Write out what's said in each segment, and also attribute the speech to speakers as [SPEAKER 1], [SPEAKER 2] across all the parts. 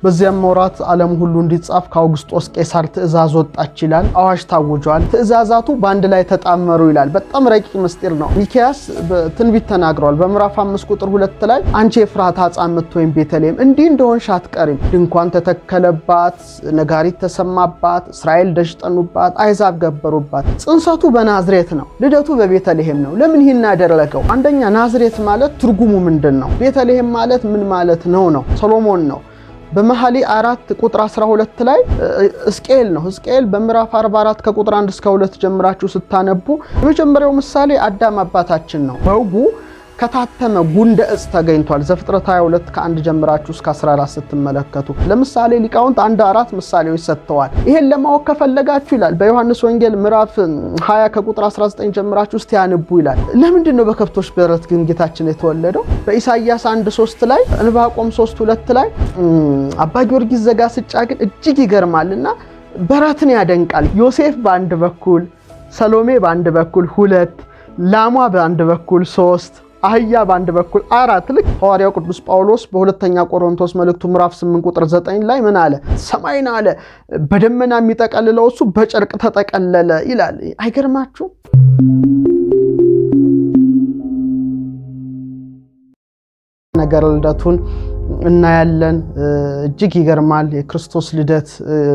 [SPEAKER 1] በዚያም ወራት ዓለም ሁሉ እንዲጻፍ ከአውግስጦስ ቄሳር ትእዛዝ ወጣች ይላል። አዋጅ ታውጇል። ትእዛዛቱ በአንድ ላይ ተጣመሩ ይላል። በጣም ረቂቅ ምስጢር ነው። ሚክያስ ትንቢት ተናግሯል። በምዕራፍ 5 ቁጥር 2 ላይ አንቺ የፍራታ ሕፃን ምትወይም ቤተልሔም እንዲህ እንደሆንሽ አትቀሪም፣ ድንኳን ተተከለባት፣ ነጋሪት ተሰማባት፣ እስራኤል ደጅ ጠኑባት፣ አሕዛብ ገበሩባት። ጽንሰቱ በናዝሬት ነው፣ ልደቱ በቤተልሔም ነው። ለምን ይህን ያደረገው? አንደኛ ናዝሬት ማለት ትርጉሙ ምንድን ነው? ቤተልሔም ማለት ምን ማለት ነው? ሰሎሞን ነው። በመኃልየ 4 ቁጥር 12 ላይ ሕዝቅኤል ነው። ሕዝቅኤል በምዕራፍ 44 ከቁጥር 1 እስከ 2 ጀምራችሁ ስታነቡ የመጀመሪያው ምሳሌ አዳም አባታችን ነው። በውጉ ከታተመ ጉንደ ዕፅ ተገኝቷል። ዘፍጥረት 22 ከ1 ጀምራችሁ እስከ 14 ስትመለከቱ ለምሳሌ ሊቃውንት 1-4 ምሳሌዎች ሰጥተዋል። ይሄን ለማወቅ ከፈለጋችሁ ይላል በዮሐንስ ወንጌል ምዕራፍ 20 ከቁጥር 19 ጀምራችሁ እስቲ ያንቡ ይላል። ለምንድን ነው በከብቶች በረት ግን ጌታችን የተወለደው? በኢሳይያስ 1:3 ላይ፣ ዕንባቆም 3:2 ላይ አባ ጊዮርጊስ ዘጋስጫ ግን እጅግ ይገርማልና በረትን ያደንቃል። ዮሴፍ በአንድ በኩል፣ ሰሎሜ በአንድ በኩል 2፣ ላሟ በአንድ በኩል 3፣ አህያ በአንድ በኩል 4። ልክ ሐዋርያው ቅዱስ ጳውሎስ በሁለተኛ ቆሮንቶስ መልእክቱ ምዕራፍ 8 ቁጥር 9 ላይ ምን አለ? ሰማይን አለ በደመና የሚጠቀልለው እሱ በጨርቅ ተጠቀለለ ይላል። አይገርማችሁ? ነገር ልደቱን እናያለን። እጅግ ይገርማል። የክርስቶስ ልደት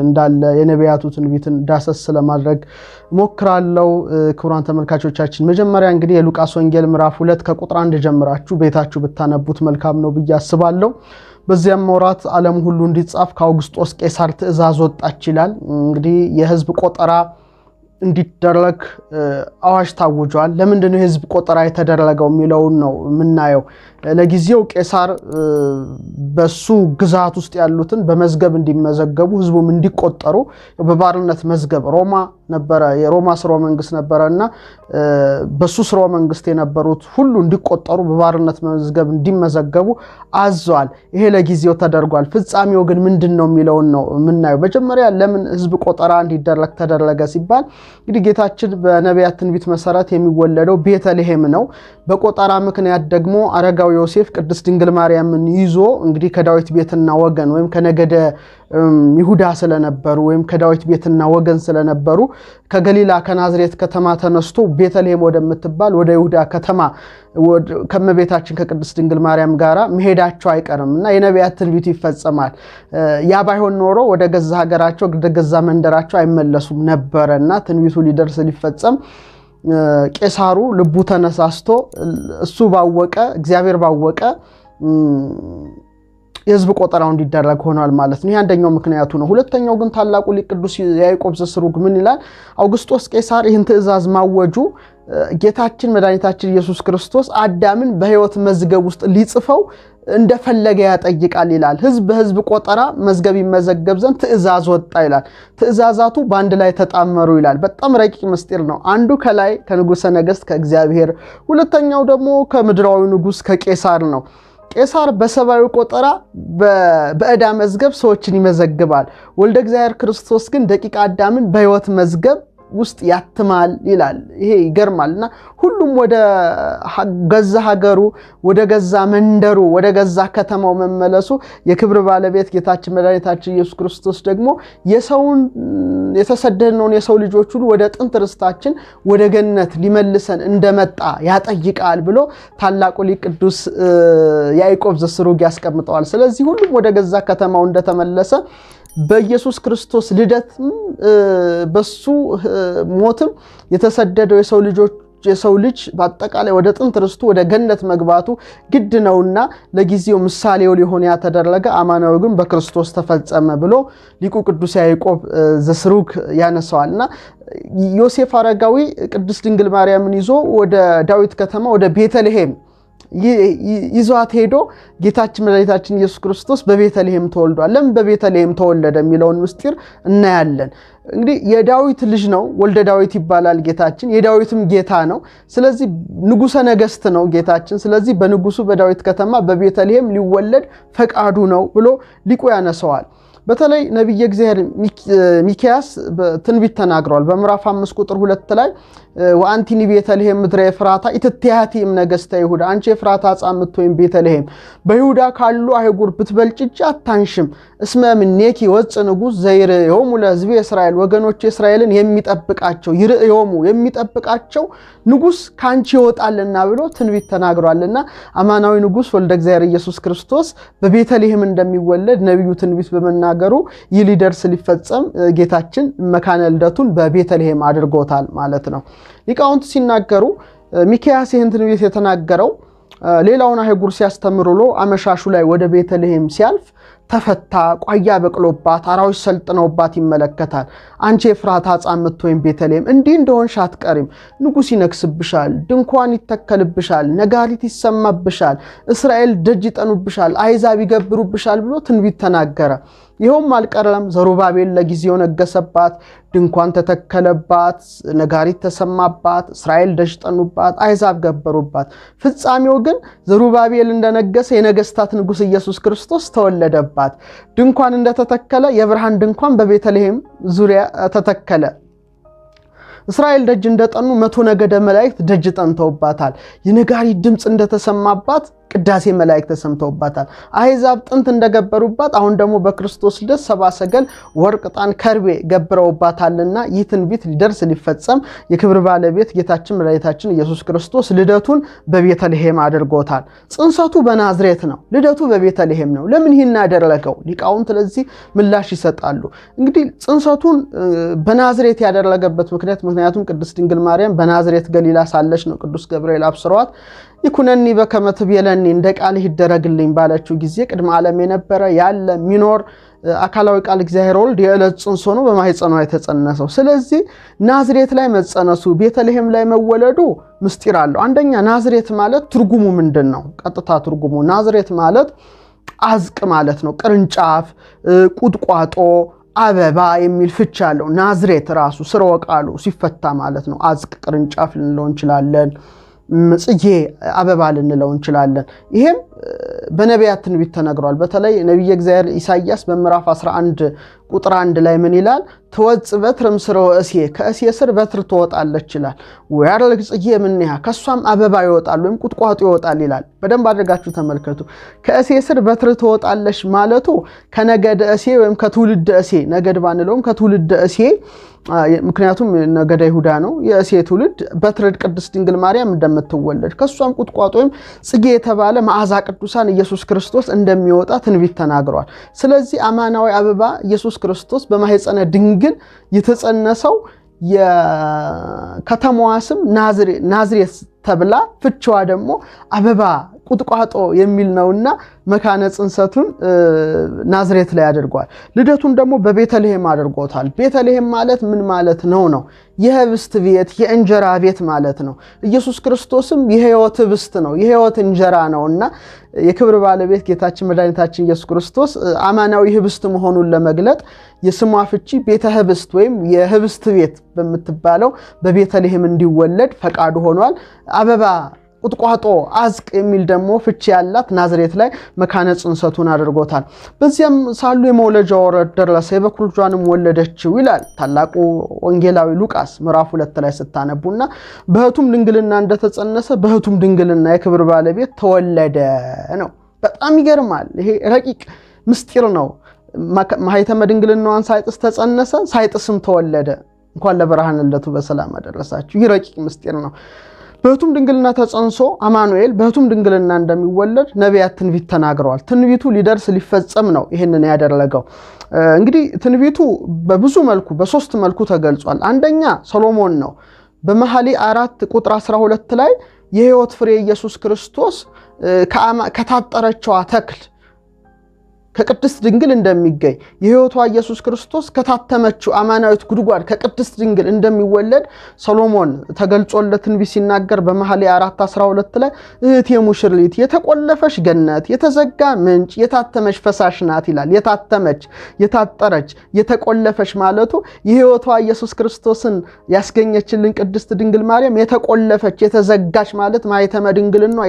[SPEAKER 1] እንዳለ የነቢያቱ ትንቢትን ዳሰስ ለማድረግ ሞክራለሁ። ክቡራን ተመልካቾቻችን መጀመሪያ እንግዲህ የሉቃስ ወንጌል ምዕራፍ 2 ከቁጥር 1 ጀምራችሁ ቤታችሁ ብታነቡት መልካም ነው ብዬ አስባለሁ። በዚያም ወራት ዓለም ሁሉ እንዲጻፍ ከአውግስጦስ ቄሳር ትእዛዝ ወጣች ይላል። እንግዲህ የሕዝብ ቆጠራ እንዲደረግ አዋጅ ታውጇል። ለምንድነው የሕዝብ ቆጠራ የተደረገው የሚለውን ነው የምናየው። ለጊዜው ቄሳር በሱ ግዛት ውስጥ ያሉትን በመዝገብ እንዲመዘገቡ ሕዝቡም እንዲቆጠሩ በባርነት መዝገብ ሮማ ነበረ፣ የሮማ ስርወ መንግስት ነበረና በሱ ስርወ መንግስት የነበሩት ሁሉ እንዲቆጠሩ በባርነት መዝገብ እንዲመዘገቡ አዟል። ይሄ ለጊዜው ተደርጓል። ፍጻሜው ግን ምንድነው የሚለውን ነው የምናየው። መጀመሪያ ለምን ሕዝብ ቆጠራ እንዲደረግ ተደረገ ሲባል እንግዲህ ጌታችን በነቢያት ትንቢት መሰረት የሚወለደው ቤተልሔም ነው። በቆጠራ ምክንያት ደግሞ አረጋዊ ዮሴፍ ቅድስት ድንግል ማርያምን ይዞ እንግዲህ ከዳዊት ቤትና ወገን ወይም ከነገደ ይሁዳ ስለነበሩ ወይም ከዳዊት ቤትና ወገን ስለነበሩ ከገሊላ ከናዝሬት ከተማ ተነስቶ ቤተልሔም ወደምትባል ወደ ይሁዳ ከተማ ከመቤታችን ከቅድስት ድንግል ማርያም ጋራ መሄዳቸው አይቀርምና የነቢያት ትንቢቱ ይፈጸማል። ያ ባይሆን ኖሮ ወደ ገዛ ሀገራቸው ወደ ገዛ መንደራቸው አይመለሱም ነበርና ትንቢቱ ሊደርስ ሊፈጸም ቄሳሩ ልቡ ተነሳስቶ እሱ ባወቀ እግዚአብሔር ባወቀ የሕዝብ ቆጠራው እንዲደረግ ሆኗል ማለት ነው። ይህ አንደኛው ምክንያቱ ነው። ሁለተኛው ግን ታላቁ ሊቅ ቅዱስ ያዕቆብ ዘስሩግ ምን ይላል? አውግስጦስ ቄሳር ይህን ትእዛዝ ማወጁ ጌታችን መድኃኒታችን ኢየሱስ ክርስቶስ አዳምን በሕይወት መዝገብ ውስጥ ሊጽፈው እንደፈለገ ያጠይቃል ይላል። ሕዝብ በሕዝብ ቆጠራ መዝገብ ይመዘገብ ዘንድ ትእዛዝ ወጣ ይላል። ትእዛዛቱ በአንድ ላይ ተጣመሩ ይላል። በጣም ረቂቅ ምስጢር ነው። አንዱ ከላይ ከንጉሠ ነገሥት ከእግዚአብሔር፣ ሁለተኛው ደግሞ ከምድራዊ ንጉሥ ከቄሳር ነው። ቄሳር በሰብአዊ ቆጠራ በዕዳ መዝገብ ሰዎችን ይመዘግባል። ወልደ እግዚአብሔር ክርስቶስ ግን ደቂቀ አዳምን በሕይወት መዝገብ ውስጥ ያትማል ይላል። ይሄ ይገርማልና ሁሉም ወደ ገዛ ሀገሩ ወደ ገዛ መንደሩ ወደ ገዛ ከተማው መመለሱ የክብር ባለቤት ጌታችን መድኃኒታችን ኢየሱስ ክርስቶስ ደግሞ የተሰደድነውን የሰው ልጆች ሁሉ ወደ ጥንት ርስታችን ወደ ገነት ሊመልሰን እንደመጣ ያጠይቃል ብሎ ታላቁ ሊቅ ቅዱስ ያዕቆብ ዘስሩግ ያስቀምጠዋል። ስለዚህ ሁሉም ወደ ገዛ ከተማው እንደተመለሰ በኢየሱስ ክርስቶስ ልደት በሱ ሞትም የተሰደደው የሰው ልጅ በአጠቃላይ ወደ ጥንት ርስቱ ወደ ገነት መግባቱ ግድ ነውና ለጊዜው ምሳሌው ሊሆን ያተደረገ አማናዊ ግን በክርስቶስ ተፈጸመ ብሎ ሊቁ ቅዱስ ያዕቆብ ዘስሩግ ያነሳዋልና ዮሴፍ አረጋዊ ቅድስት ድንግል ማርያምን ይዞ ወደ ዳዊት ከተማ ወደ ቤተልሔም ይዟት ሄዶ ጌታችን መድኃኒታችን ኢየሱስ ክርስቶስ በቤተልሔም ተወልዷል። ለምን በቤተልሔም ተወለደ የሚለውን ምስጢር እናያለን። እንግዲህ የዳዊት ልጅ ነው፣ ወልደ ዳዊት ይባላል ጌታችን። የዳዊትም ጌታ ነው። ስለዚህ ንጉሠ ነገሥት ነው ጌታችን። ስለዚህ በንጉሱ በዳዊት ከተማ በቤተልሔም ሊወለድ ፈቃዱ ነው ብሎ ሊቁ ያነሳዋል። በተለይ ነብይ እግዚአብሔር ሚክያስ ትንቢት ተናግሯል። በምዕራፍ 5 ቁጥር 2 ላይ ወአንቲኒ ቤተልሔም ምድረ ኤፍራታ ኢትትያቲም ነገሥተ ይሁዳ፣ አንቺ ኤፍራታ ጻምት ወይም ቤተልሔም በይሁዳ ካሉ አይጉር ብትበልጭ አታንሽም። እስመ እምኔኪ ወፅ ንጉሥ ዘይርእዮሙ ለሕዝቤ እስራኤል፣ ወገኖች እስራኤልን የሚጠብቃቸው ይርእዮሙ የሚጠብቃቸው ንጉሥ ካንቺ ይወጣልና ብሎ ትንቢት ተናግሯልና አማናዊ ንጉሥ ወልደ እግዚአብሔር ኢየሱስ ክርስቶስ በቤተልሔም እንደሚወለድ ነብዩ ትንቢት በመናገሩ ይህ ሊደርስ ሊፈጸም ጌታችን መካነ ልደቱን በቤተልሔም አድርጎታል ማለት ነው። ሊቃውንት ሲናገሩ ሚክያስ ይህን ትንቢት የተናገረው ሌላውን አይጉር ሲያስተምር ውሎ አመሻሹ ላይ ወደ ቤተልሔም ሲያልፍ ተፈታ ቋያ በቅሎባት አራዊት ሰልጥነውባት ይመለከታል። አንቺ ኤፍራታ ጻምት ወይም ቤተልሔም እንዲህ እንደሆንሽ አትቀሪም፣ ንጉሥ ይነግስብሻል፣ ድንኳን ይተከልብሻል፣ ነጋሪት ይሰማብሻል፣ እስራኤል ደጅ ይጠኑብሻል፣ አሕዛብ ይገብሩብሻል ብሎ ትንቢት ተናገረ። ይኸውም አልቀረም። ዘሩባቤል ለጊዜው ነገሰባት፣ ድንኳን ተተከለባት፣ ነጋሪት ተሰማባት፣ እስራኤል ደጅ ጠኑባት፣ አሕዛብ ገበሩባት። ፍጻሜው ግን ዘሩባቤል እንደነገሰ የነገስታት ንጉሥ ኢየሱስ ክርስቶስ ተወለደባት። ድንኳን እንደተተከለ የብርሃን ድንኳን በቤተልሔም ዙሪያ ተተከለ። እስራኤል ደጅ እንደጠኑ 100 ነገደ መላእክት ደጅ ጠንተውባታል። የነጋሪት ድምጽ እንደተሰማባት ቅዳሴ መላእክት ተሰምተውባታል። አሕዛብ ጥንት እንደገበሩባት አሁን ደግሞ በክርስቶስ ልደት ሰብአ ሰገል ወርቅ፣ ዕጣን፣ ከርቤ ገብረውባታልና ይህ ትንቢት ሊደርስ ሊፈጸም የክብር ባለቤት ጌታችን መድኃኒታችን ኢየሱስ ክርስቶስ ልደቱን በቤተልሔም አድርጎታል። ጽንሰቱ በናዝሬት ነው፣ ልደቱ በቤተልሔም ነው። ለምን ይህን ያደረገው? ሊቃውንት ለዚህ ምላሽ ይሰጣሉ። እንግዲህ ጽንሰቱን በናዝሬት ያደረገበት ምክንያቱም ቅድስት ድንግል ማርያም በናዝሬት ገሊላ ሳለች ነው ቅዱስ ገብርኤል አብስሯት ይኩነኒ በከመ ትቤለኒ እንደ ቃልህ ይደረግልኝ ባለችው ጊዜ ቅድመ ዓለም የነበረ ያለ ሚኖር አካላዊ ቃል እግዚአብሔር ወልድ የዕለት ጽንሶ ነው በማኅፀኗ የተጸነሰው። ስለዚህ ናዝሬት ላይ መጸነሱ ቤተልሔም ላይ መወለዱ ምስጢር አለው። አንደኛ ናዝሬት ማለት ትርጉሙ ምንድን ነው? ቀጥታ ትርጉሙ ናዝሬት ማለት አዝቅ ማለት ነው። ቅርንጫፍ፣ ቁጥቋጦ፣ አበባ የሚል ፍቻ አለው። ናዝሬት ራሱ ስርወ ቃሉ ሲፈታ ማለት ነው። አዝቅ ቅርንጫፍ ልንለው እንችላለን፣ ጽጌ አበባ ልንለው እንችላለን። ይሄም በነቢያት ትንቢት ተነግሯል። በተለይ ነቢየ እግዚአብሔር ኢሳይያስ በምዕራፍ 11 ቁጥር 1 ላይ ምን ይላል? ትወጽ በትር እምሥረ ወእሴ፣ ከእሴ ስር በትር ትወጣለች ይላል። ወያርልቅ ጽጌ እምኔሃ፣ ከሷም አበባ ይወጣል ወይም ቁጥቋጦ ይወጣል ይላል። በደንብ አድርጋችሁ ተመልከቱ። ከእሴ ስር በትር ትወጣለች ማለቱ ከነገደ እሴ ወይም ከትውልደ እሴ፣ ነገድ ባንለውም ከትውልደ እሴ፣ ምክንያቱም ነገደ ይሁዳ ነው የእሴ ትውልድ በትር ቅድስት ድንግል ማርያም እንደምትወለድ ከሷም ቁጥቋጦ ወይም ጽጌ የተባለ መዓዛ ቅዱሳን ኢየሱስ ክርስቶስ እንደሚወጣ ትንቢት ተናግሯል። ስለዚህ አማናዊ አበባ ኢየሱስ ክርስቶስ በማኅፀነ ድንግል የተጸነሰው የከተማዋ ስም ናዝሬት ተብላ ፍቺዋ ደግሞ አበባ ቁጥቋጦ የሚል ነውና መካነ ጽንሰቱን ናዝሬት ላይ አድርጓል። ልደቱን ደግሞ በቤተልሔም አድርጎታል። ቤተልሔም ማለት ምን ማለት ነው? የህብስት ቤት የእንጀራ ቤት ማለት ነው። ኢየሱስ ክርስቶስም የሕይወት ህብስት ነው፣ የሕይወት እንጀራ ነውና የክብር ባለቤት ጌታችን መድኃኒታችን ኢየሱስ ክርስቶስ አማናዊ ህብስት መሆኑን ለመግለጥ የስሟ ፍቺ ቤተ ህብስት ወይም የህብስት ቤት በምትባለው በቤተልሔም እንዲወለድ ፈቃዱ ሆኗል። አበባ ቁጥቋጦ አዝቅ የሚል ደግሞ ፍቺ ያላት ናዝሬት ላይ መካነ ጽንሰቱን አድርጎታል። በዚያም ሳሉ የመውለጃ ወራት ደረሰ፣ የበኩር ልጇንም ወለደችው ይላል ታላቁ ወንጌላዊ ሉቃስ ምዕራፍ 2 ላይ ስታነቡና በህቱም ድንግልና እንደተጸነሰ በህቱም ድንግልና የክብር ባለቤት ተወለደ ነው። በጣም ይገርማል። ይሄ ረቂቅ ምስጢር ነው። ማኅተመ ድንግልናዋን ሳይጥስ ተጸነሰ፣ ሳይጥስም ተወለደ። እንኳን ለብርሃነ ልደቱ በሰላም አደረሳችሁ። ይህ ረቂቅ ምስጢር ነው። በህቱም ድንግልና ተጸንሶ አማኑኤል በህቱም ድንግልና እንደሚወለድ ነቢያት ትንቢት ተናግረዋል። ትንቢቱ ሊደርስ ሊፈጸም ነው ይህንን ያደረገው። እንግዲህ ትንቢቱ በብዙ መልኩ በሶስት መልኩ ተገልጿል። አንደኛ ሰሎሞን ነው። በመኃልየ 4 ቁጥር 12 ላይ የሕይወት ፍሬ ኢየሱስ ክርስቶስ ከታጠረችዋ ተክል ከቅድስት ድንግል እንደሚገኝ የሕይወቷ ኢየሱስ ክርስቶስ ከታተመችው አማናዊት ጉድጓድ ከቅድስት ድንግል እንደሚወለድ ሰሎሞን ተገልጾለት ትንቢት ሲናገር በመኃልየ 4:12 ላይ እህቴ ሙሽሪት የተቆለፈች ገነት የተዘጋ ምንጭ የታተመች ፈሳሽ ናት ይላል። የታተመች የታጠረች የተቆለፈች ማለቱ የሕይወቷ ኢየሱስ ክርስቶስን ያስገኘችልን ቅድስት ድንግል ማርያም የተቆለፈች የተዘጋች ማለት ማኅተመ ድንግልና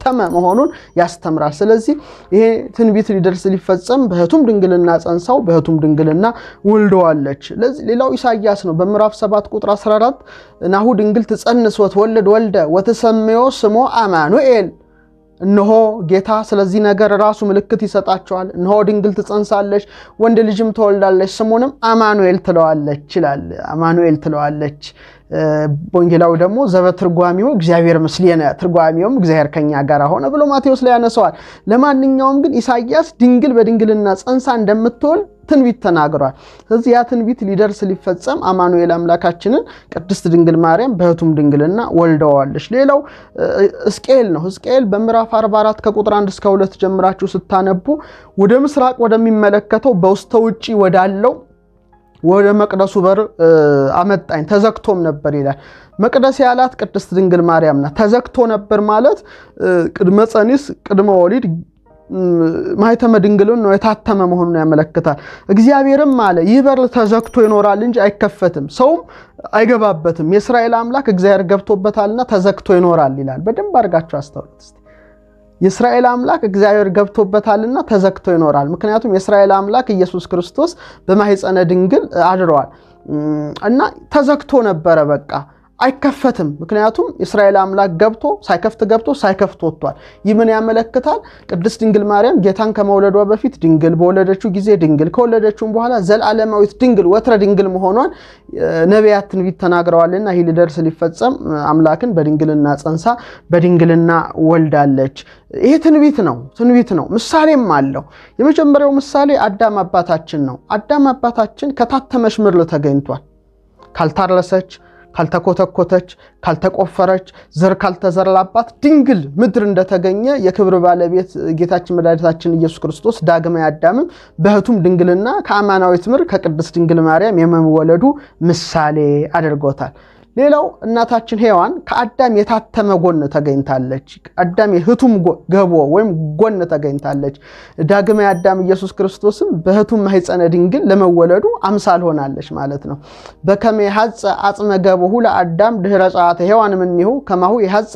[SPEAKER 1] የታተመ መሆኑን ያስተምራል። ስለዚህ ይሄ ትንቢት ሊደርስ ሊፈጸም በህቱም ድንግልና ጸንሳው በህቱም ድንግልና ወልደዋለች። ሌላው ኢሳይያስ ነው። በምዕራፍ 7 ቁጥር 14 ናሁ ድንግል ትጸንስ ወትወልድ ወልደ ወትሰምዮ ስሞ አማኑኤል፣ እነሆ ጌታ ስለዚህ ነገር ራሱ ምልክት ይሰጣቸዋል። እነሆ ድንግል ትጸንሳለች ወንድ ልጅም ትወልዳለች ስሙንም አማኑኤል ትለዋለች ይላል። አማኑኤል ትለዋለች። ወንጌላዊ ደግሞ ዘበትርጓሚው እግዚአብሔር ምስሌነ፣ ትርጓሚውም እግዚአብሔር ከኛ ጋር ሆነ ብሎ ማቴዎስ ላይ ያነሳዋል። ለማንኛውም ግን ኢሳይያስ ድንግል በድንግልና ጸንሳ እንደምትወልድ ትንቢት ተናግሯል። ስለዚህ ያ ትንቢት ሊደርስ ሊፈጸም አማኑኤል አምላካችንን ቅድስት ድንግል ማርያም በህቱም ድንግልና ወልደዋለች። ሌላው ሕዝቅኤል ነው። ሕዝቅኤል በምዕራፍ 44 ከቁጥር 1 እስከ 2 ጀምራችሁ ስታነቡ ወደ ምስራቅ ወደሚመለከተው በውስተ ውጪ ወዳለው ወደ መቅደሱ በር አመጣኝ፣ ተዘግቶም ነበር ይላል። መቅደስ ያላት ቅድስት ድንግል ማርያም ናት። ተዘግቶ ነበር ማለት ቅድመ ጸኒስ ቅድመ ወሊድ ማኅተመ ድንግልን ነው የታተመ መሆኑን ያመለክታል። እግዚአብሔርም አለ ይህ በር ተዘግቶ ይኖራል እንጂ አይከፈትም፣ ሰውም አይገባበትም። የእስራኤል አምላክ እግዚአብሔር ገብቶበታልና ተዘግቶ ይኖራል ይላል። በደንብ አድርጋችሁ አስተውሉት እስቲ። የእስራኤል አምላክ እግዚአብሔር ገብቶበታልና ተዘግቶ ይኖራል። ምክንያቱም የእስራኤል አምላክ ኢየሱስ ክርስቶስ በማኅፀነ ድንግል አድሯል እና ተዘግቶ ነበረ፣ በቃ አይከፈትም። ምክንያቱም እስራኤል አምላክ ገብቶ ሳይከፍት ወጥቷል። ይህ ምን ያመለክታል? ቅድስት ድንግል ማርያም ጌታን ከመውለዷ በፊት ድንግል፣ በወለደችው ጊዜ ድንግል፣ ከወለደችውም በኋላ ዘላለማዊት ድንግል ወትረ ድንግል መሆኗን ነቢያት ትንቢት ተናግረዋልና ይህ ሊደርስ ሊፈጸም አምላክን በድንግልና ጸንሳ በድንግልና ወልዳለች። ይሄ ትንቢት ነው። ምሳሌም አለው። የመጀመሪያው ምሳሌ አዳም አባታችን ነው። አዳም አባታችን ከታተመች ምድር ተገኝቷል። ካልታረሰች፣ ካልተኮተኮተች፣ ካልተቆፈረች፣ ዘር ካልተዘራባት ድንግል ምድር እንደተገኘ የክብር ባለቤት ጌታችን መድኃኒታችን ኢየሱስ ክርስቶስ ዳግማዊ አዳምም በህቱም ድንግልና ከአማናዊት ምድር ከቅድስት ድንግል ማርያም የመወለዱ ምሳሌ አድርጎታል። ሌላው እናታችን ሔዋን ከአዳም የታተመ ጎን ተገኝታለች። አዳም የህቱም ገቦ ወይም ጎን ተገኝታለች። ዳግማዊ አዳም ኢየሱስ ክርስቶስም በህቱም ማኅፀነ ድንግል ለመወለዱ አምሳል ሆናለች ማለት ነው። በከመ ይሐጽ አጽመ ገቦሁ ለአዳም ድኅረ ጸአተ ሔዋን እምኔሁ ከማሁ ይሐጽ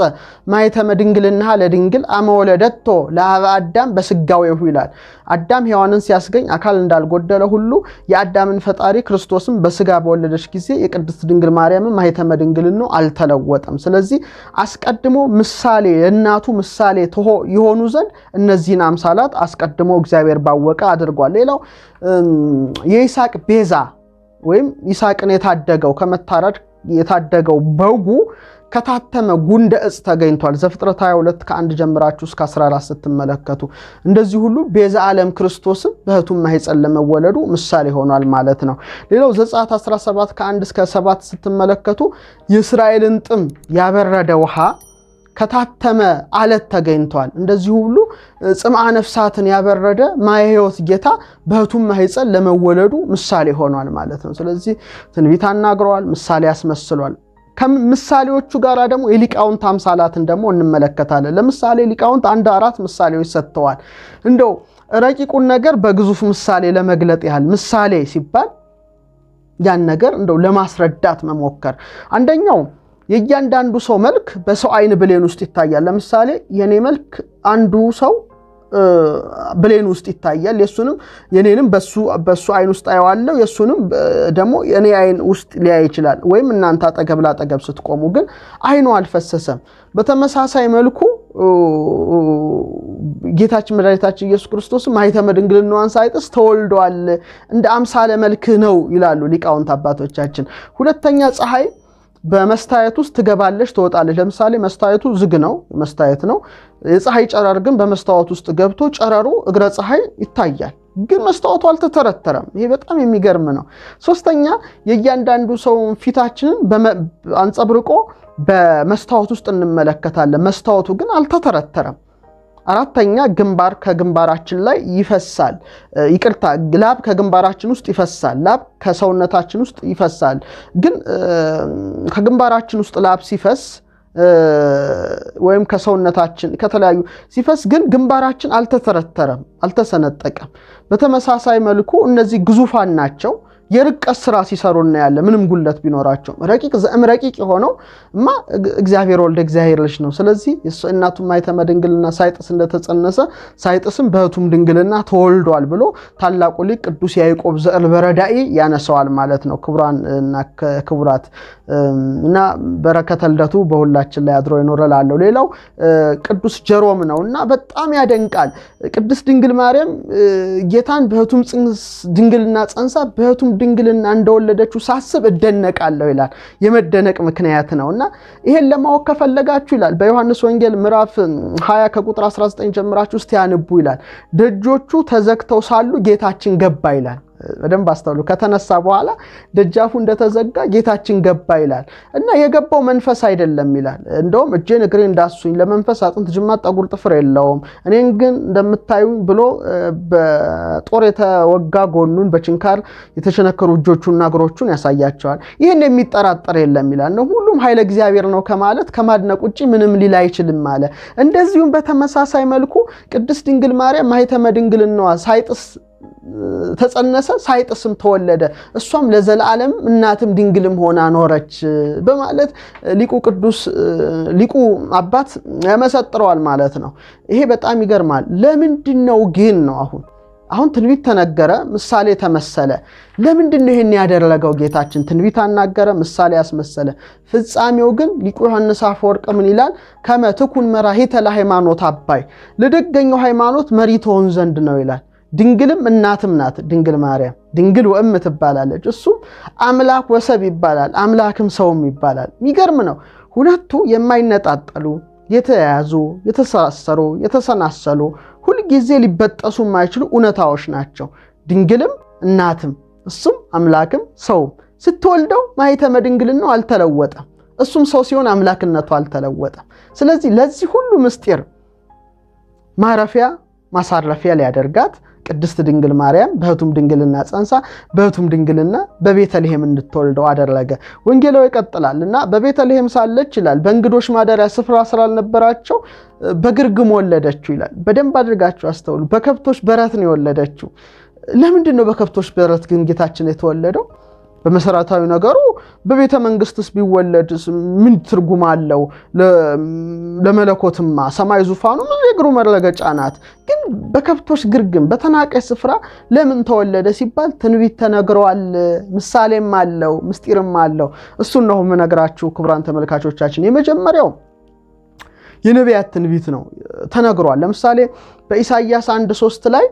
[SPEAKER 1] ማኅተመ ድንግልናሃ ለድንግል አመ ወለደቶ ለአበ አዳም በስጋዌሁ ይላል። አዳም ሔዋንን ሲያስገኝ አካል እንዳልጎደለ ሁሉ የአዳምን ፈጣሪ ክርስቶስም በስጋ በወለደች ጊዜ የቅድስት ድንግል ማርያም ማኅተመ ድንግልና አልተለወጠም። ስለዚህ አስቀድሞ ምሳሌ የእናቱ ምሳሌ ይሆኑ ዘንድ እነዚህን አምሳላት አስቀድሞ እግዚአብሔር ባወቀ አድርጓል። ሌላው የይስሐቅ ቤዛ ወይም ይስሐቅን የታደገው ከመታረድ የታደገው በጉ ከታተመ ጉንደ ዕፅ ተገኝቷል። ዘፍጥረት 22 ከ1 ጀምራችሁ እስከ 14 ስትመለከቱ እንደዚህ ሁሉ ቤዛ ዓለም ክርስቶስም በህቱም ማኅፀን ለመወለዱ ምሳሌ ሆኗል ማለት ነው። ሌላው ዘጸአት 17 ከ1 እስከ 7 ስትመለከቱ የእስራኤልን ጥም ያበረደ ውሃ ከታተመ አለት ተገኝቷል። እንደዚህ ሁሉ ጽምዓ ነፍሳትን ያበረደ ማየ ሕይወት ጌታ በህቱም ማኅፀን ለመወለዱ ምሳሌ ሆኗል ማለት ነው። ስለዚህ ትንቢት አናግረዋል፣ ምሳሌ ያስመስሏል። ከምሳሌዎቹ ጋር ደግሞ የሊቃውንት አምሳላትን ደግሞ እንመለከታለን። ለምሳሌ ሊቃውንት 1-4 ምሳሌዎች ሰጥተዋል። እንደው ረቂቁን ነገር በግዙፍ ምሳሌ ለመግለጥ ያህል ምሳሌ ሲባል ያን ነገር እንደው ለማስረዳት መሞከር። አንደኛው የእያንዳንዱ ሰው መልክ በሰው አይን ብሌን ውስጥ ይታያል። ለምሳሌ የኔ መልክ አንዱ ሰው ብሌን ውስጥ ይታያል። የኔንም በሱ አይን ውስጥ አየዋለሁ፣ የሱንም ደግሞ የኔ አይን ውስጥ ሊያይ ይችላል። ወይም እናንተ አጠገብ ላጠገብ ስትቆሙ ግን አይኑ አልፈሰሰም። በተመሳሳይ መልኩ ጌታችን መድኃኒታችን ኢየሱስ ክርስቶስ ማኅተመ ድንግልናዋን ሳይጥስ ተወልዷል፣ እንደ አምሳለ መልክህ ነው ይላሉ ሊቃውንት አባቶቻችን። ሁለተኛ ፀሐይ በመስታየት ውስጥ ትገባለች ትወጣለች። ለምሳሌ መስታየቱ ዝግ ነው፣ መስታየት ነው። የፀሐይ ጨረር ግን በመስታወት ውስጥ ገብቶ ጨረሩ እግረ ፀሐይ ይታያል፣ ግን መስታወቱ አልተተረተረም። ይሄ በጣም የሚገርም ነው። ሶስተኛ የእያንዳንዱ ሰው ፊታችንን አንጸብርቆ በመስታወት ውስጥ እንመለከታለን። መስታወቱ ግን አልተተረተረም። አራተኛ ግንባር ከግንባራችን ላይ ይፈሳል። ላብ ከግንባራችን ውስጥ ይፈሳል። ላብ ከሰውነታችን ውስጥ ይፈሳል። ግን ከግንባራችን ውስጥ ላብ ሲፈስ ወይም ከሰውነታችን ከተለያዩ ሲፈስ ግን ግንባራችን አልተተረተረም፣ አልተሰነጠቀም። በተመሳሳይ መልኩ እነዚህ ግዙፋን ናቸው። የርቀት ስራ ሲሰሩ እናያለን ምንም ጉለት ቢኖራቸው ረቂቅ ረቂቅ የሆነው እግዚአብሔር ወልደ እግዚአብሔር ልጅ ነው ስለዚህ እናቱ ማኅተመ ድንግልና ሳይጥስ እንደተጸነሰ ሳይጥስም በህቱም ድንግልና ተወልዷል ብሎ ታላቁ ሊቅ ቅዱስ ያዕቆብ ዘእልበረዳኢ ያነሳዋል ማለት ነው ክቡራንና ክቡራት እና በረከተ ልደቱ በሁላችን ላይ አድሮ ይኖራል ሌላው ቅዱስ ጀሮም ነውና በጣም ያደንቃል ቅድስት ድንግል ማርያም ጌታን በህቱም ድንግልና ጸንሳ በህቱም ድንግልና እንደወለደችው ሳስብ እደነቃለሁ ይላል የመደነቅ ምክንያት ነውና ይሄን ለማወቅ ከፈለጋችሁ ይላል በዮሐንስ ወንጌል ምዕራፍ 20 ከቁጥር 19 ጀምራችሁ እስቲ ያንቡ ይላል ደጆቹ ተዘግተው ሳሉ ጌታችን ገባ ይላል በደንብ አስተውሉ ከተነሳ በኋላ ደጃፉ እንደተዘጋ ጌታችን ገባ ይላል እና የገባው መንፈስ አይደለም ይላል እንደውም እጄን እግሬን ዳሱኝ ለመንፈስ አጥንት ጅማት ጠጉር ጥፍር የለውም እኔን ግን እንደምታዩኝ ብሎ በጦር የተወጋ ጎኑን በችንካር የተሸነከሩ እጆቹና እግሮቹን ያሳያቸዋል ይሄን የሚጠራጠር የለም ይላል ነው ሁሉም ኃይለ እግዚአብሔር ነው ከማለት ከማድነቅ ውጪ ምንም ሊል አይችልም አለ እንደዚሁም በተመሳሳይ መልኩ ቅድስት ድንግል ማርያም ማኅተመ ድንግልናዋ ሳይጥስ ተጸነሰ ሳይጥስም ተወለደ እሷም ለዘላለም እናትም ድንግልም ሆና ኖረች በማለት ሊቁ አባት ያመሰጥረዋል ማለት ነው ይሄ በጣም ይገርማል ለምንድነው ግን ነው አሁን ትንቢት ተነገረ ምሳሌ ተመሰለ ለምንድነው ይሄን ያደረገው ጌታችን ትንቢት አናገረ ምሳሌ ያስመሰለ ፍጻሜው ግን ሊቁ ዮሐንስ አፈወርቅ ምን ይላል ከመ ትኩን መራሂተ ለሃይማኖት አባይ ለደገኛው ሃይማኖት መሪ ትሆን ዘንድ ነው ይላል ድንግልም እናትም ናት ድንግል ማርያም ድንግል ወእም ትባላለች እሱም አምላክ ወሰብ ይባላል አምላክም ሰውም ይባላል የሚገርም ነው ሁለቱ የማይነጣጠሉ የተያያዙ የተሳሰሩ የተሰናሰሉ ሁሉ ጊዜ ሊበጠሱ የማይችሉ እውነታዎች ናቸው ድንግልም እናትም እሱም አምላክም ሰውም ስትወልደው ማኅተመ ድንግልናው አልተለወጠም እሱም ሰው ሲሆን አምላክነቱ አልተለወጠም ስለዚህ ለዚህ ሁሉ ምስጢር ማረፊያ ማሳረፊያ ሊያደርጋት ቅድስት ድንግል ማርያም በህቱም ድንግልና ጸንሳ በህቱም ድንግልና በቤተልሔም እንድትወልደው አደረገ ወንጌላው ይቀጥላልና በቤተልሔም ሳለች ይላል በእንግዶች ማደሪያ ስፍራ ስላልነበራቸው በግርግም ወለደችው ይላል በደንብ አድርጋችሁ አስተውሉ በከብቶች በረት ነው የወለደችው ለምንድን ነው በከብቶች በረት ግን ጌታችን የተወለደው በመሰረታዊ ነገሩ በቤተ መንግስትስ ቢወለድ ምን ትርጉም አለው ለመለኮትማ ሰማይ ዙፋኑ የእግሩ መረገጫ ናት ግን በከብቶች ግርግም በተናቀ ስፍራ ለምን ተወለደ ሲባል ትንቢት ተነግሯል ምሳሌም አለው ምስጢርም አለው እሱን ነው የምነግራችሁ ክቡራን ተመልካቾቻችን የመጀመሪያው የነቢያት ትንቢት ነው ተነግሯል ለምሳሌ በኢሳይያስ 1:3 ላይ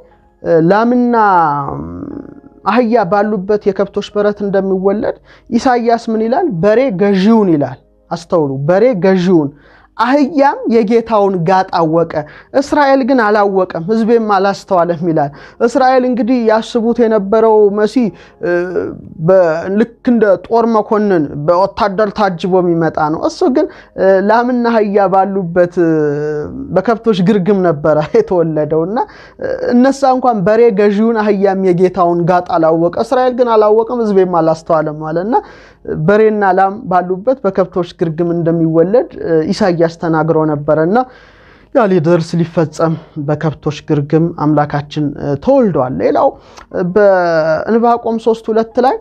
[SPEAKER 1] ላምና አህያ ባሉበት የከብቶች በረት እንደሚወለድ ኢሳይያስ ምን ይላል በሬ ገዢውን ይላል አስተውሉ በሬ ገዢውን አህያም የጌታውን ጋጥ አወቀ እስራኤል ግን አላወቀም ህዝቤም አላስተዋለም ይላል እስራኤል እንግዲህ ያስቡት የነበረው መሲህ ልክ እንደ ጦር መኮንን በወታደር ታጅቦ የሚመጣ ነው እሱ ግን ላምና አህያ ባሉበት በከብቶች ግርግም ነበር የተወለደውና እነሳ እንኳን በሬ ገዢውን አህያም የጌታውን ጋጥ አላወቀ እስራኤል ግን አላወቀም ህዝቤም አላስተዋለም ማለትና በሬና ላም ባሉበት በከብቶች ግርግም እንደሚወለድ ኢሳይያስ ተናግሮ ነበርና ያ ሊደርስ ሊፈጸም በከብቶች ግርግም አምላካችን ተወልዷል ሌላው በዕንባቆም 3:2 ላይ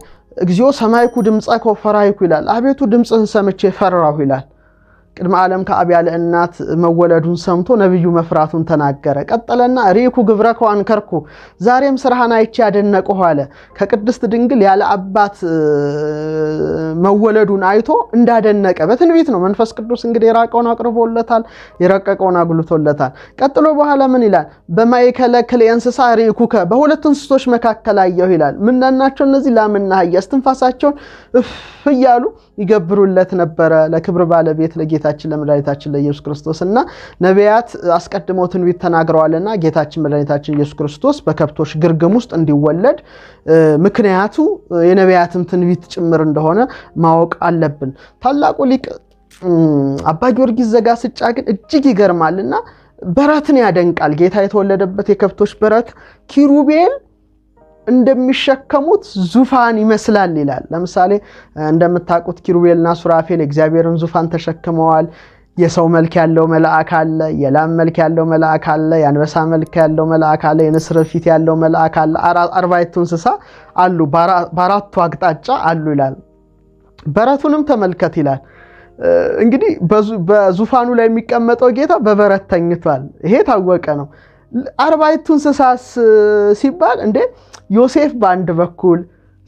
[SPEAKER 1] እግዚኦ ሰማይኩ ድምጸከ ወፈራይኩ ይላል አቤቱ ድምጽህን ሰምቼ ፈራሁ ይላል ቅድመ ዓለም ከአብ ያለ እናት መወለዱን ሰምቶ ነብዩ መፍራቱን ተናገረ ቀጠለና ሪኩ ግብረከ አንከርኩ ዛሬም ስራህን አይቼ ያደነቅሁ አለ ከቅድስት ድንግል ያለ አባት መወለዱን አይቶ እንዳደነቀ በትንቢት ነው መንፈስ ቅዱስ እንግዲህ የራቀውን አቅርቦለታል የረቀቀውን አጉልቶለታል ቀጥሎ በኋላ ምን ይላል በማይከለ ክል እንስሳ ሪኩከ በሁለት እንስሶች መካከል አየሁ ይላል ምንናቸው እነዚህ ላምና አህያ እስትንፋሳቸውን እያሉ ይገብሩለት ነበር ለክብር ባለቤት ለጌታችን ለመድኃኒታችን ለኢየሱስ ክርስቶስና ነቢያት አስቀድመው ትንቢት ተናግረዋልና ጌታችን መድኃኒታችን ኢየሱስ ክርስቶስ በከብቶች ግርግም ውስጥ እንዲወለድ ምክንያቱ የነቢያትም ትንቢት ጭምር እንደሆነ ማወቅ አለብን ታላቁ ሊቅ አባ ጊዮርጊስ ዘጋስጫ ግን እጅግ ይገርማልና በረትን ያደንቃል ጌታ የተወለደበት የከብቶች በረት ኪሩቤል እንደሚሸከሙት ዙፋን ይመስላል ይላል ለምሳሌ እንደምታውቁት ኪሩቤልና ሱራፌል እግዚአብሔርን ዙፋን ተሸክመዋል የሰው መልክ ያለው መልአክ አለ፣ የላም መልክ ያለው መልአክ አለ፣ የአንበሳ መልክ ያለው መልአክ አለ፣ የንስር ፊት ያለው መልአክ አለ። አርባዕቱ እንስሳ አሉ፣ በአራቱ አቅጣጫ አሉ ይላል። በረቱንም ተመልከት ይላል። እንግዲህ በዙፋኑ ላይ የሚቀመጠው ጌታ በበረት ተኝቷል። ይሄ ታወቀ ነው። አርባዕቱ እንስሳስ ሲባል እንዴ ዮሴፍ በአንድ በኩል፣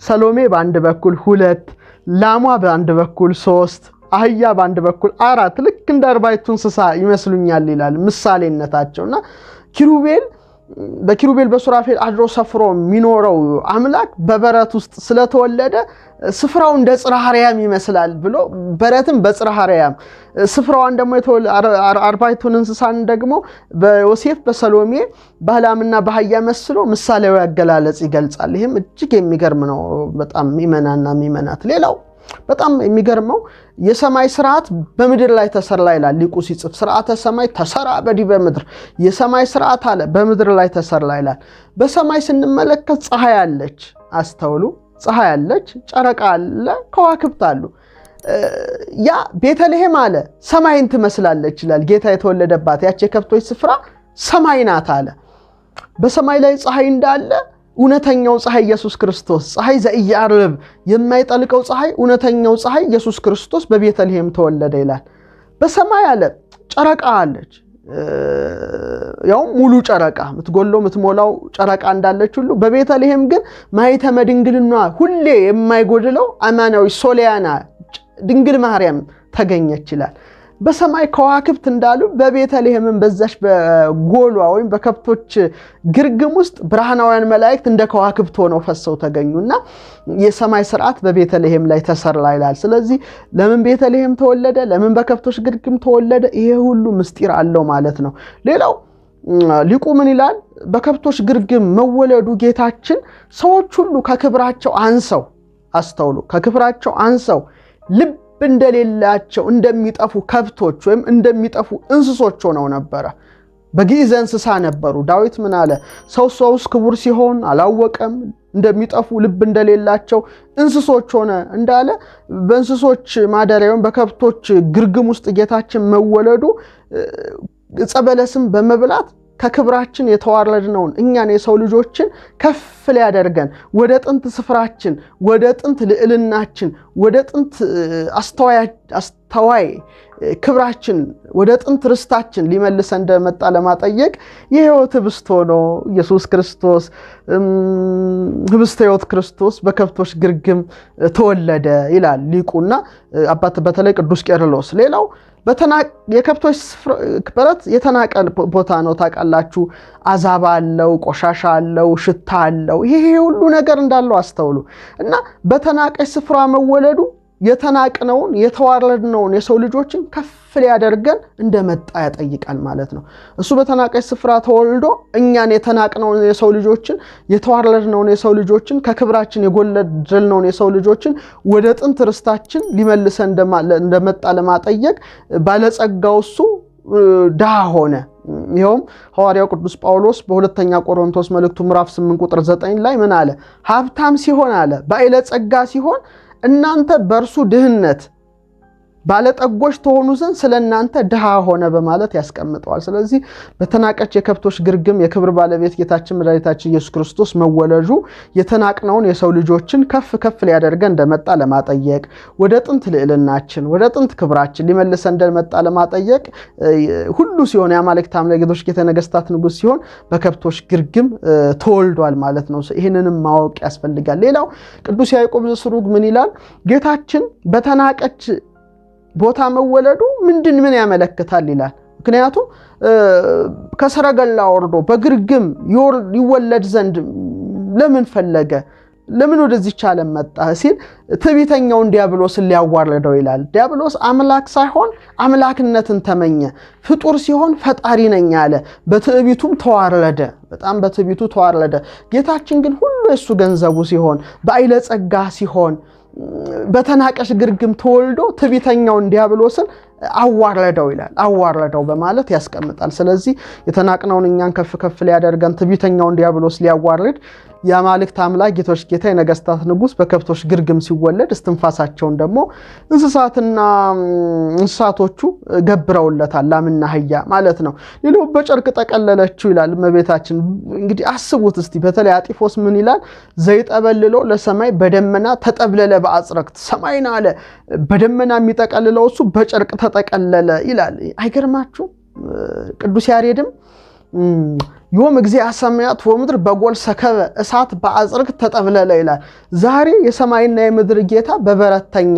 [SPEAKER 1] ሰሎሜ በአንድ በኩል 2፣ ላሟ በአንድ በኩል 3፣ አህያ በአንድ በኩል 4፣ ልክ እንደ አርባዕቱ እንስሳ ይመስሉኛል ይላል ምሳሌነታቸውና በኪሩቤል በሱራፌል አድሮ ሰፍሮ የሚኖረው አምላክ በበረት ውስጥ ስለተወለደ ስፍራው እንደ ጽርሐ አርያም ይመስላል ብሎ በረትም በጽርሐ አርያም ስፍራዋን ደግሞ አርባዕቱን እንስሳን ደግሞ በዮሴፍ በሰሎሜ በላምና በአህያ መስሎ ምሳሌያዊ አገላለጽ ይገልጻል። ይህም እጅግ የሚገርም ነው። በጣም ሚመናና ሚመናት ሌላው በጣም የሚገርመው የሰማይ ስርዓት በምድር ላይ ተሰራ ይላል ሊቁ ሲጽፍ። ስርዓተ ሰማይ ተሰራ በዲበ ምድር፣ የሰማይ ስርዓት አለ በምድር ላይ ተሰራ ይላል። በሰማይ ስንመለከት ፀሐይ አለች፣ አስተውሉ። ፀሐይ አለች፣ ጨረቃ አለ፣ ከዋክብት አሉ። ያ ቤተልሔም አለ ሰማይን ትመስላለች ይላል። ጌታ የተወለደባት ያች የከብቶች ስፍራ ሰማይ ናት አለ። በሰማይ ላይ ፀሐይ እንዳለ እውነተኛው ፀሐይ ኢየሱስ ክርስቶስ፣ ፀሐይ ዘኢያዕርብ የማይጠልቀው ፀሐይ፣ እውነተኛው ፀሐይ ኢየሱስ ክርስቶስ በቤተልሔም ተወለደ ይላል። በሰማይ አለ ጨረቃ አለች፣ ያውም ሙሉ ጨረቃ ምትጎለው ምትሞላው ጨረቃ እንዳለች ሁሉ በቤተልሔም ግን ማኅተመ ድንግልና ሁሌ የማይጎድለው አማናዊ ሶሊያና ድንግል ማርያም ተገኘች ይላል። በሰማይ ከዋክብት እንዳሉ በቤተልሔምም በዛች በጎሏ ወይም በከብቶች ግርግም ውስጥ ብርሃናውያን መላእክት እንደ ከዋክብት ሆነው ፈሰው ተገኙና የሰማይ ስርዓት በቤተልሔም ላይ ተሰራ ይላል። ስለዚህ ለምን ቤተልሔም ተወለደ? ለምን በከብቶች ግርግም ተወለደ? ይሄ ሁሉ ምስጢር አለው ማለት ነው። ሌላው ሊቁ ምን ይላል? በከብቶች ግርግም መወለዱ ጌታችን ሰዎች ሁሉ ከክብራቸው አንሰው፣ አስተውሉ፣ ከክብራቸው አንሰው ልብ እንደሌላቸው እንደሚጠፉ ከብቶች ወይም እንደሚጠፉ እንስሶች ሆነው ነበረ። በግዕዘ እንስሳ ነበሩ። ዳዊት ምን አለ? ሰውስ ክቡር ሲሆን አላወቀም፣ እንደሚጠፉ ልብ እንደሌላቸው እንስሶች ሆነ እንዳለ በእንስሶች ማደሪያ ወይም በከብቶች ግርግም ውስጥ ጌታችን መወለዱ ዕፀ በለስም በመብላት ከክብራችን የተዋረድነውን እኛን የሰው ልጆችን ከፍ ሊያደርገን ወደ ጥንት ስፍራችን፣ ወደ ጥንት ልዕልናችን፣ ወደ ጥንት አስተዋይ ክብራችን፣ ወደ ጥንት ርስታችን ሊመልሰን እንደመጣ ለማጠየቅ የሕይወት ህብስት ሆኖ ኢየሱስ ክርስቶስ ህብስተ ሕይወት ክርስቶስ በከብቶች ግርግም ተወለደ ይላል ሊቁና አባት በተለይ ቅዱስ ቄርሎስ። ሌላው የከብቶች በረት የተናቀ ቦታ ነው። ታውቃላችሁ፣ አዛባ አለው፣ ቆሻሻ አለው፣ ሽታ አለው። ይሄ ሁሉ ነገር እንዳለው አስተውሉ እና በተናቀች ስፍራ መወለዱ የተናቅነውን የተዋረድነውን የሰው ልጆችን ከፍ ሊያደርገን እንደመጣ ያጠይቃል ማለት ነው። እሱ በተናቀች ስፍራ ተወልዶ እኛን የተናቅነውን የሰው ልጆችን የተዋረድነውን የሰው ልጆችን ከክብራችን የጎደልነውን የሰው ልጆችን ወደ ጥንት ርስታችን ሊመልሰን እንደመጣ ለማጠየቅ ባለጸጋው እሱ ድሃ ሆነ። ይኸውም ሐዋርያው ቅዱስ ጳውሎስ በሁለተኛ ቆሮንቶስ መልእክቱ ምዕራፍ 8 ቁጥር 9 ላይ ምን አለ? ሀብታም ሲሆን አለ ባለጸጋ ሲሆን እናንተ በእርሱ ድህነት ባለጠጎች ተሆኑ ዘንድ ስለ እናንተ ድሃ ሆነ በማለት ያስቀምጠዋል። ስለዚህ በተናቀች የከብቶች ግርግም የክብር ባለቤት ጌታችን መድኃኒታችን ኢየሱስ ክርስቶስ መወለዱ የተናቅነውን የሰው ልጆችን ከፍ ከፍ ሊያደርገን እንደመጣ ለማጠየቅ፣ ወደ ጥንት ልዕልናችን፣ ወደ ጥንት ክብራችን ሊመልሰን እንደመጣ ለማጠየቅ ሁሉ ሲሆን የአማልክት አምላክ የጌቶች ጌታ ነገሥታት ንጉሥ ሲሆን በከብቶች ግርግም ተወልዷል ማለት ነው። ይህንንም ማወቅ ያስፈልጋል። ሌላው ቅዱስ ያዕቆብ ዘስሩግ ምን ይላል? ጌታችን በተናቀች ቦታ መወለዱ ምን ያመለክታል ይላል። ምክንያቱም ከሰረገላ ወርዶ በግርግም ይወለድ ዘንድ ለምን ፈለገ? ለምን ወደዚህ ዓለም መጣ ሲል ትዕቢተኛውን ዲያብሎስን ሊያዋርደው ይላል። ዲያብሎስ አምላክ ሳይሆን አምላክነትን ተመኘ። ፍጡር ሲሆን ፈጣሪ ነኝ አለ። በትዕቢቱም ተዋረደ። በጣም በትዕቢቱ ተዋረደ። ጌታችን ግን ሁሉ የሱ ገንዘቡ ሲሆን ባለጸጋ ሲሆን በተናቀሽ ግርግም ተወልዶ ትዕቢተኛውን ዲያብሎስን አዋረደው ይላል። አዋረደው በማለት ያስቀምጣል። ስለዚህ የተናቅነውን እኛን ከፍ ከፍ ሊያደርገን ትዕቢተኛውን ዲያብሎስ ሊያዋርድ የአማልክት አምላክ ጌቶች ጌታ የነገስታት ንጉስ በከብቶች ግርግም ሲወለድ እስትንፋሳቸውን ደግሞ እንስሳትና እንስሳቶቹ ገብረውለታል። ላምና አህያ ማለት ነው። ሌላው በጨርቅ ጠቀለለችው ይላል እመቤታችን። እንግዲህ አስቡት እስቲ። በተለይ አጢፎስ ምን ይላል? ዘይጠበልሎ ለሰማይ በደመና ተጠብለለ በአጽረክት። ሰማይን አለ በደመና የሚጠቀልለው እሱ በጨርቅ ተጠቀለለ ይላል። አይገርማችሁ? ቅዱስ ያሬድም ዮም እግዚአ ሰማያት ወምድር በጎል ሰከበ እሳት በአጽርቅ ተጠብለለ ይላል። ዛሬ የሰማይና የምድር ጌታ በበረተኛ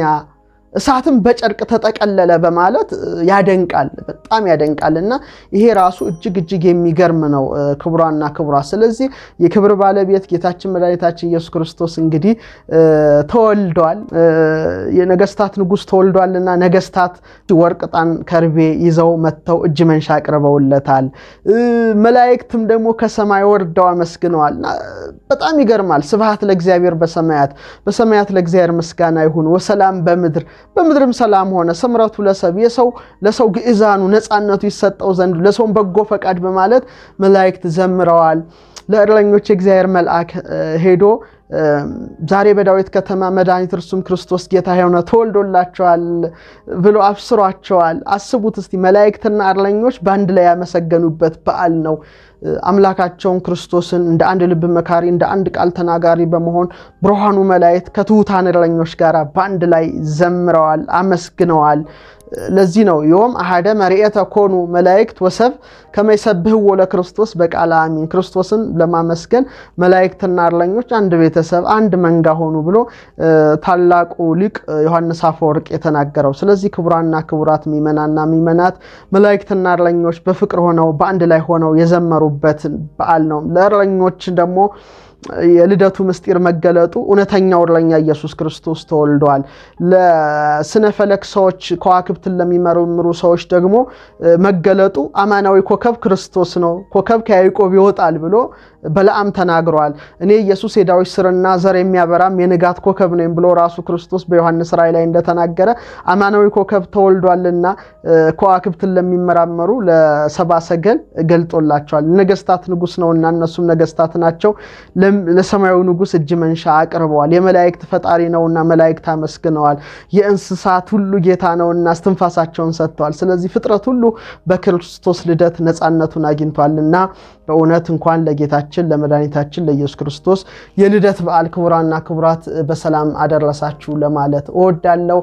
[SPEAKER 1] እሳትም በጨርቅ ተጠቀለለ በማለት ያደንቃል። በጣም ያደንቃልና ይሄ ራሱ እጅግ የሚገርም ነው። ክብሯና ክብሯ። ስለዚህ የክብር ባለቤት ጌታችን መድኃኒታችን ኢየሱስ ክርስቶስ እንግዲህ ተወልዷል። የነገስታት ንጉስ ተወልዷልና ነገስታት ወርቅ፣ ዕጣን፣ ከርቤ ይዘው መጥተው እጅ መንሻ አቅርበውለታል። መላእክትም ደግሞ ከሰማይ ወርደው አመስግነዋልና በጣም ይገርማል። ስብሐት ለእግዚአብሔር በሰማያት ለእግዚአብሔር ምስጋና ይሁን ወሰላም በምድር በምድርም ሰላም ሆነ ሰምረቱ ለሰብ ለሰው ግዕዛኑ ነፃነቱ ይሰጠው ዘንድ ለሰውም በጎ ፈቃድ በማለት መላእክት ዘምረዋል። ለእረኞች የእግዚአብሔር መልአክ ሄዶ ዛሬ በዳዊት ከተማ መድኃኒት እርሱም ክርስቶስ ጌታ ሆነ ተወልዶላቸዋል ብሎ አብስሯቸዋል። አስቡት እስቲ። መላእክትና እረኞች በአንድ ላይ ያመሰገኑበት በዓል ነው። አምላካቸውን ክርስቶስን እንደ አንድ ልብ መካሪ እንደ አንድ ቃል ተናጋሪ በመሆን ብርሃኑ መላእክት ከትሑታን እረኞች ጋር በአንድ ላይ ዘምረዋል፣ አመስግነዋል። ለዚህ ነው ዮም አሐደ መርኤተ ኮኑ መላእክት ወሰብ ከመይሰብህዎ ለክርስቶስ በቃለ አሚን። ክርስቶስን ለማመስገን መላእክትና እረኞች አንድ ቤተሰብ አንድ መንጋ ሆኑ ብሎ ታላቁ ሊቅ ዮሐንስ አፈወርቅ የተናገረው። ስለዚህ ክቡራና ክቡራት ሚመናና ሚመናት መላእክትና እረኞች በፍቅር ሆነው በአንድ ላይ ሆነው የዘመሩበት በዓል ነው። ለእረኞች ደግሞ የልደቱ ምስጢር መገለጡ እውነተኛው እረኛ ኢየሱስ ክርስቶስ ተወልዷል። ለስነ ፈለክ ሰዎች ከዋክብትን ለሚመረምሩ ሰዎች ደግሞ መገለጡ አማናዊ ኮከብ ክርስቶስ ነው። ኮከብ ከያዕቆብ ይወጣል ብሎ በለዓም ተናግሯል። እኔ ኢየሱስ የዳዊት ስርና ዘር የሚያበራም የንጋት ኮከብ ነኝ ብሎ ራሱ ክርስቶስ በዮሐንስ ራእይ ላይ እንደተናገረ አማናዊ ኮከብ ተወልዷልና ከዋክብትን ለሚመራመሩ ለሰብአ ሰገል ገልጦላቸዋል። ነገስታት ንጉስ ነውና እነሱም ነገስታት ናቸው። ለሰማያዊ ንጉስ እጅ መንሻ አቅርበዋል። የመላእክት ፈጣሪ ነውና መላእክት አመስግነዋል። የእንስሳት ሁሉ ጌታ ነውና እስትንፋሳቸውን ሰጥተዋል። ስለዚህ ፍጥረት ሁሉ በክርስቶስ ልደት ነፃነቱን አግኝቷልና በእውነት እንኳን ለጌታችን ለመድኃኒታችን ለኢየሱስ ክርስቶስ የልደት በዓል ክቡራና ክቡራት በሰላም አደረሳችሁ ለማለት እወዳለሁ።